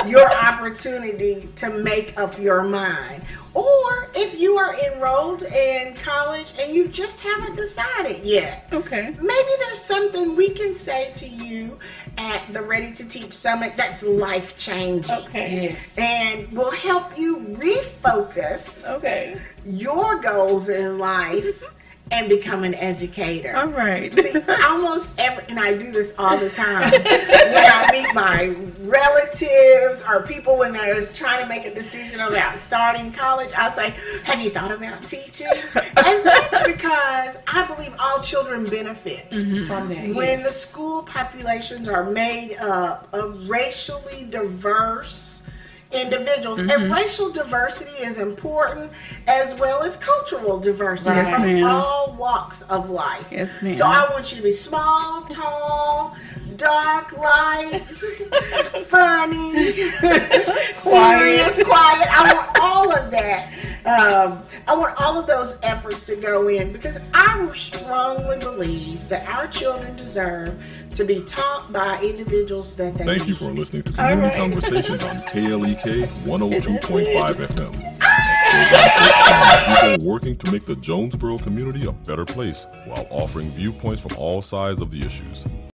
your opportunity to make up your mind. Or if you are enrolled in college and you just haven't decided yet. Okay. Maybe there's something we can say to you at the Ready to Teach Summit that's life-changing. Okay. Yes. And will help you refocus your goals in life and become an educator. All right. See, and I do this all the time. When I meet my relatives or people when they're trying to make a decision about starting college, I say, have you thought about teaching? And that's because I believe all children benefit from that. When the school populations are made up of racially diverse individuals, and racial diversity is important as well as cultural diversity from all walks of life. Yes, ma'am. So I want you to be small, tall, dark, light, funny, serious, quiet. I want all of that. I want all of those efforts to go in because I strongly believe that our children deserve to be taught by individuals that they Thank you for listening to Community Conversations on KLEK 102.5 FM. People working to make the Jonesboro community a better place while offering viewpoints from all sides of the issues.